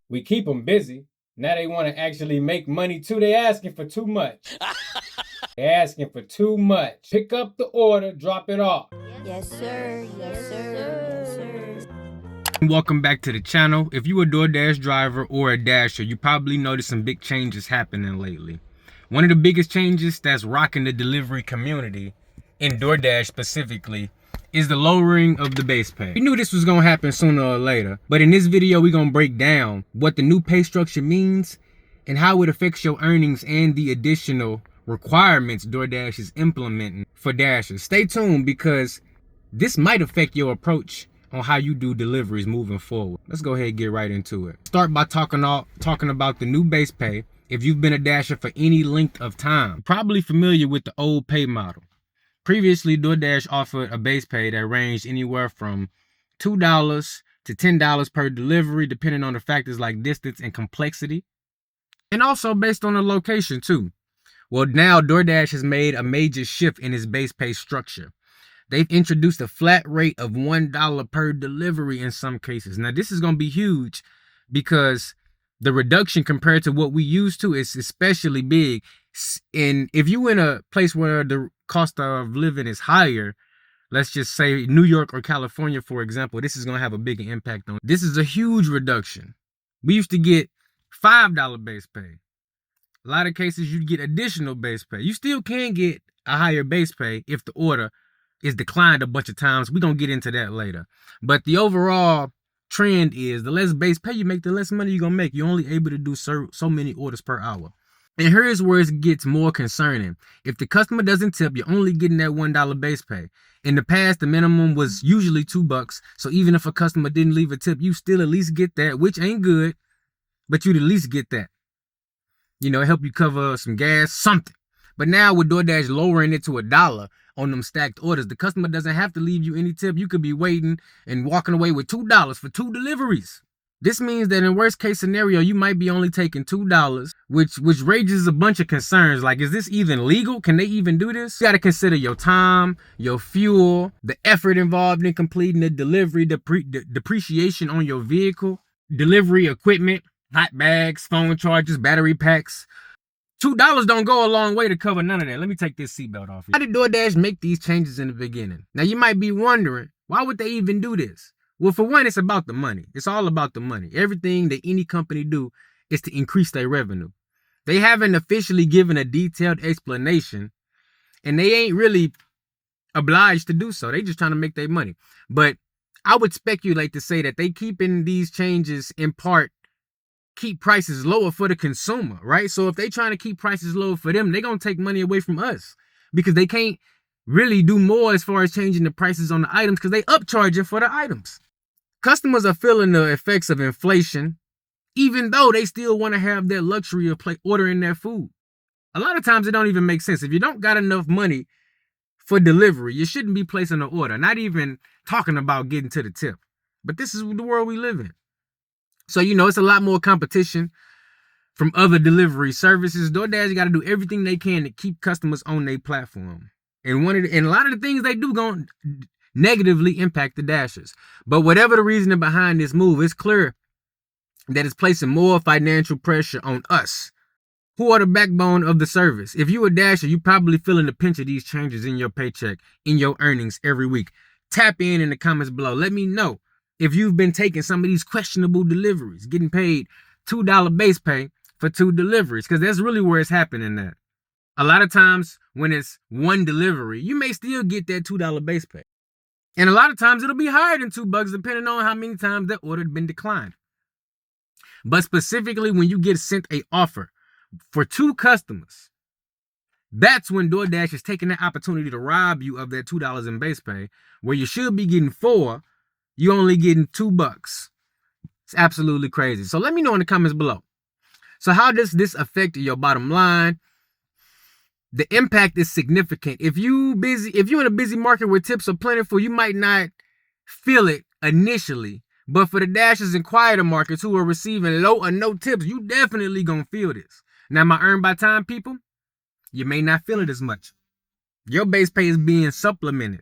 We keep them busy. Now they want to actually make money too. They asking for too much. They're asking for too much. Pick up the order, drop it off. Yes, sir. Yes, sir. Yes, sir. Welcome back to the channel. If you a DoorDash driver or a Dasher, you probably noticed some big changes happening lately. One of the biggest changes that's rocking the delivery community, in DoorDash specifically, is the lowering of the base pay. We knew this was gonna happen sooner or later, but in this video we're gonna break down what the new pay structure means and how it affects your earnings and the additional requirements DoorDash is implementing for Dashers. Stay tuned because this might affect your approach on how you do deliveries moving forward. Let's go ahead and get right into it. Start by talking about the new base pay. If you've been a Dasher for any length of time, you're probably familiar with the old pay model. Previously, DoorDash offered a base pay that ranged anywhere from $2 to $10 per delivery, depending on the factors like distance and complexity, and also based on the location too. Well, now DoorDash has made a major shift in its base pay structure. They've introduced a flat rate of $1 per delivery in some cases. Now, this is going to be huge because the reduction compared to what we used to is especially big. And if you're in a place where the cost of living is higher, let's just say New York or California, for example, this is going to have a bigger impact on. This is a huge reduction. We used to get $5 base pay. A lot of cases you'd get additional base pay. You still can get a higher base pay if the order is declined a bunch of times. We're going to get into that later. But the overall trend is the less base pay you make, the less money you're going to make. You're only able to do so many orders per hour. And here's where it gets more concerning. If the customer doesn't tip, you're only getting that $1 base pay. In the past, the minimum was usually $2. So even if a customer didn't leave a tip, you still at least get that, which ain't good, but you'd at least get that. You know, it help you cover some gas, something. But now with DoorDash lowering it to $1 on them stacked orders, the customer doesn't have to leave you any tip. You could be waiting and walking away with $2 for 2 deliveries. This means that in worst case scenario, you might be only taking $2, which raises a bunch of concerns. Like, is this even legal? Can they even do this? You got to consider your time, your fuel, the effort involved in completing the delivery, the depreciation on your vehicle, delivery equipment, hot bags, phone chargers, battery packs. $2 don't go a long way to cover none of that. Let me take this seatbelt off. How did DoorDash make these changes in the beginning? Now, you might be wondering, why would they even do this? Well, for one, it's about the money. It's all about the money. Everything that any company do is to increase their revenue. They haven't officially given a detailed explanation, and they ain't really obliged to do so. They just trying to make their money. But I would speculate to say that they keeping these changes in part keep prices lower for the consumer, right? So if they trying to keep prices lower for them, they're going to take money away from us because they can't really do more as far as changing the prices on the items because they upcharging for the items. Customers are feeling the effects of inflation, even though they still want to have their luxury of ordering their food. A lot of times it don't even make sense. If you don't got enough money for delivery, you shouldn't be placing an order, not even talking about getting to the tip. But this is the world we live in. So, you know, it's a lot more competition from other delivery services. DoorDash got to do everything they can to keep customers on their platform. And a lot of the things they do going to negatively impact the Dashers. But whatever the reasoning behind this move, it's clear that it's placing more financial pressure on us, who are the backbone of the service. If you're a Dasher, you're probably feeling the pinch of these changes in your paycheck, in your earnings every week. Tap in the comments below. Let me know if you've been taking some of these questionable deliveries, getting paid $2 base pay for 2 deliveries, because that's really where it's happening at. A lot of times when it's one delivery, you may still get that $2 base pay. And a lot of times it'll be higher than $2 depending on how many times that order had been declined. But specifically when you get sent an offer for 2 customers, that's when DoorDash is taking that opportunity to rob you of that $2 in base pay, where you should be getting 4. You're only getting $2. It's absolutely crazy. So let me know in the comments below. So how does this affect your bottom line? The impact is significant. If you're in a busy market where tips are plentiful, you might not feel it initially. But for the Dashers in quieter markets who are receiving low or no tips, you definitely gonna feel this. Now, my earn by time people, you may not feel it as much. Your base pay is being supplemented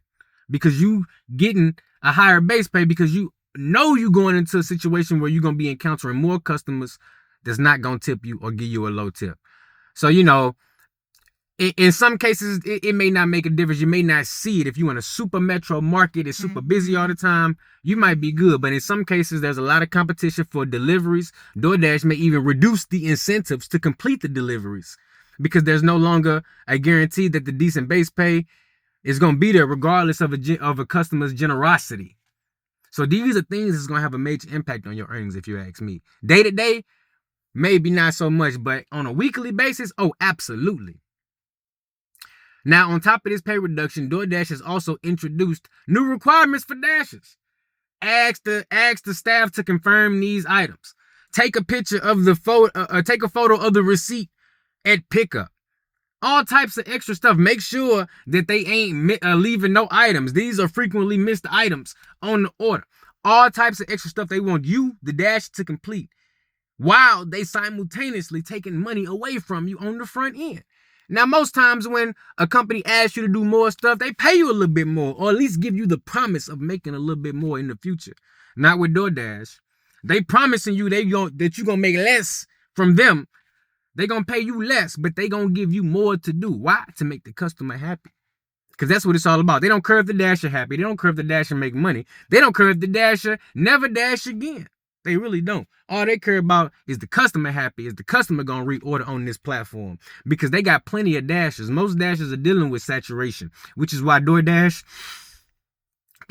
because you getting a higher base pay because you know you going into a situation where you're going to be encountering more customers that's not going to tip you or give you a low tip. So, in some cases, it may not make a difference. You may not see it. If you're in a super metro market, it's super busy all the time, you might be good. But in some cases, there's a lot of competition for deliveries. DoorDash may even reduce the incentives to complete the deliveries because there's no longer a guarantee that the decent base pay is going to be there regardless of a customer's generosity. So these are things that's going to have a major impact on your earnings if you ask me. Day to day, maybe not so much, but on a weekly basis, oh, absolutely. Now, on top of this pay reduction, DoorDash has also introduced new requirements for dashers. Ask the staff to confirm these items. Take a picture of the photo. Take a photo of the receipt at pickup. All types of extra stuff. Make sure that they ain't leaving no items. These are frequently missed items on the order. All types of extra stuff they want you, the dash, to complete, while they simultaneously taking money away from you on the front end. Now, most times when a company asks you to do more stuff, they pay you a little bit more, or at least give you the promise of making a little bit more in the future. Not with DoorDash. They promising you that you're going to make less from them. They're going to pay you less, but they going to give you more to do. Why? To make the customer happy. Because that's what it's all about. They don't care if the dasher happy. They don't care if the dasher make money. They don't care if the dasher never dash again. They really don't. All they care about is the customer happy. Is the customer going to reorder on this platform? Because they got plenty of dashers. Most dashers are dealing with saturation, which is why DoorDash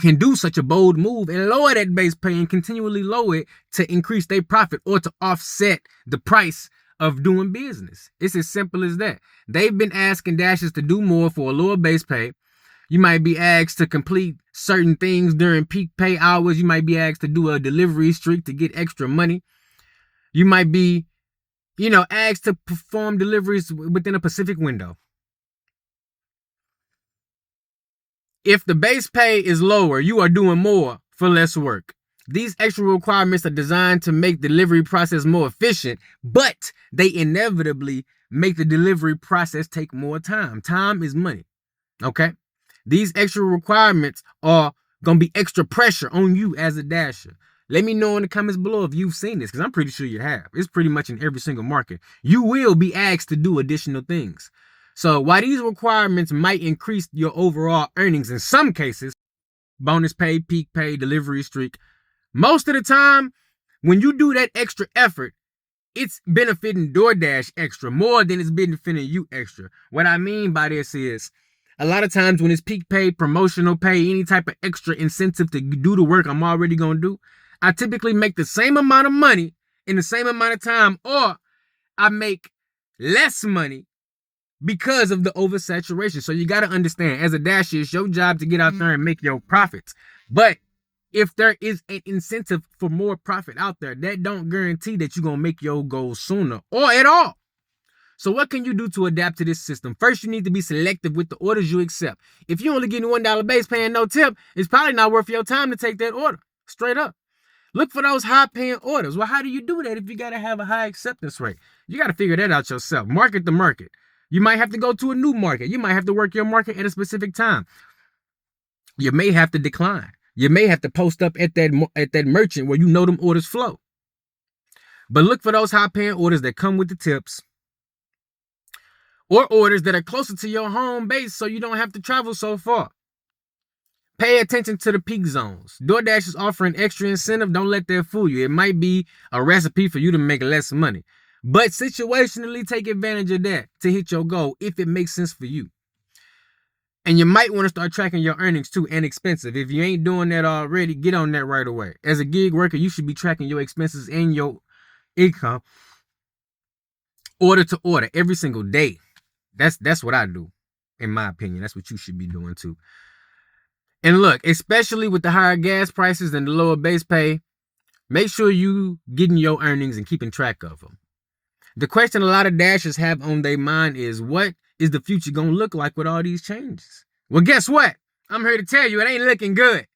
can do such a bold move and lower that base pay and continually lower it to increase their profit or to offset the price of doing business. It's as simple as that. They've been asking dashers to do more for a lower base pay. You might be asked to complete certain things during peak pay hours. You might be asked to do a delivery streak to get extra money. You might be, asked to perform deliveries within a specific window. If the base pay is lower, you are doing more for less work. These extra requirements are designed to make the delivery process more efficient, but they inevitably make the delivery process take more time. Time is money, okay? These extra requirements are going to be extra pressure on you as a dasher. Let me know in the comments below if you've seen this, because I'm pretty sure you have. It's pretty much in every single market. You will be asked to do additional things. So while these requirements might increase your overall earnings in some cases, bonus pay, peak pay, delivery streak, most of the time, when you do that extra effort, it's benefiting DoorDash extra more than it's benefiting you extra. What I mean by this is, a lot of times when it's peak pay, promotional pay, any type of extra incentive to do the work I'm already going to do, I typically make the same amount of money in the same amount of time, or I make less money because of the oversaturation. So you got to understand, as a dasher, it's your job to get out there and make your profits. But if there is an incentive for more profit out there, that don't guarantee that you're going to make your goals sooner or at all. So what can you do to adapt to this system? First, you need to be selective with the orders you accept. If you only getting $1 base pay and no tip, it's probably not worth your time to take that order. Straight up. Look for those high-paying orders. Well, how do you do that if you got to have a high acceptance rate? You got to figure that out yourself. Market the market. You might have to go to a new market. You might have to work your market at a specific time. You may have to decline. You may have to post up at that merchant where you know them orders flow. But look for those high-paying orders that come with the tips, or orders that are closer to your home base so you don't have to travel so far. Pay attention to the peak zones. DoorDash is offering extra incentive. Don't let that fool you. It might be a recipe for you to make less money. But situationally, take advantage of that to hit your goal if it makes sense for you. And you might want to start tracking your earnings too, and expenses. If you ain't doing that already, get on that right away. As a gig worker, you should be tracking your expenses and your income order to order every single day. That's what I do, in my opinion. That's what you should be doing too. And look, especially with the higher gas prices and the lower base pay, make sure you getting your earnings and keeping track of them. The question a lot of dashers have on their mind is, what is the future going to look like with all these changes? Well, guess what? I'm here to tell you, it ain't looking good.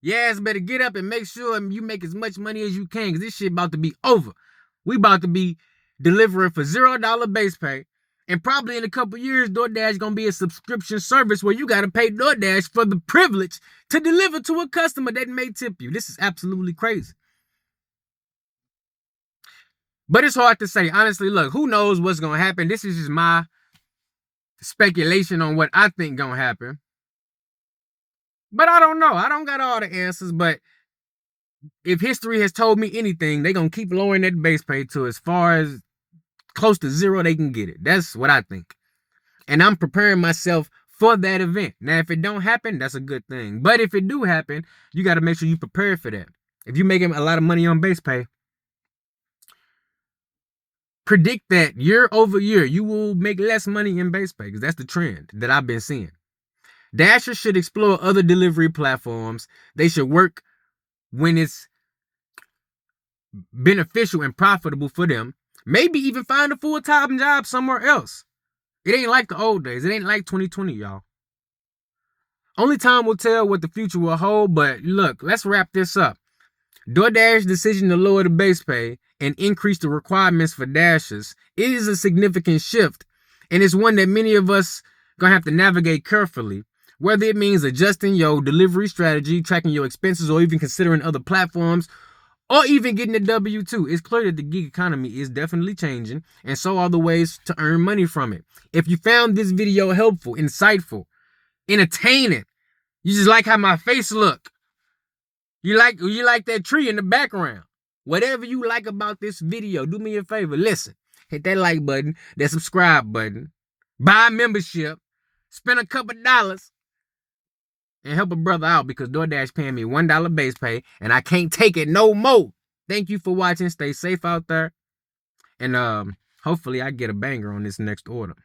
Your ass better get up and make sure you make as much money as you can, because this shit about to be over. We about to be delivering for $0 base pay And probably in a couple years, DoorDash gonna be a subscription service where you gotta pay DoorDash for the privilege to deliver to a customer that may tip you. This is absolutely crazy. But it's hard to say. Honestly, look, who knows what's gonna happen? This is just my speculation on what I think gonna happen. But I don't know. I don't got all the answers, but if history has told me anything, they're gonna keep lowering that base pay to as far as close to zero they can get it. That's what I think. And I'm preparing myself for that event. Now, if it don't happen, that's a good thing. But if it do happen, you got to make sure you prepare for that. If you're making a lot of money on base pay, predict that year over year, you will make less money in base pay because that's the trend that I've been seeing. Dashers should explore other delivery platforms. They should work when it's beneficial and profitable for them. Maybe even find a full-time job somewhere else. It ain't like the old days. It ain't like 2020, y'all. Only time will tell what the future will hold, but look, let's wrap this up. DoorDash's decision to lower the base pay and increase the requirements for dashers is a significant shift, and it's one that many of us gonna have to navigate carefully, whether it means adjusting your delivery strategy, tracking your expenses, or even considering other platforms, or even getting a W-2. It's clear that the gig economy is definitely changing, and so are the ways to earn money from it. If you found this video helpful, insightful, entertaining, you just like how my face look, you like that tree in the background, whatever you like about this video, do me a favor, listen, hit that like button, that subscribe button, buy a membership, spend a couple dollars, and help a brother out because DoorDash paying me $1 base pay and I can't take it no more. Thank you for watching. Stay safe out there. And hopefully I get a banger on this next order.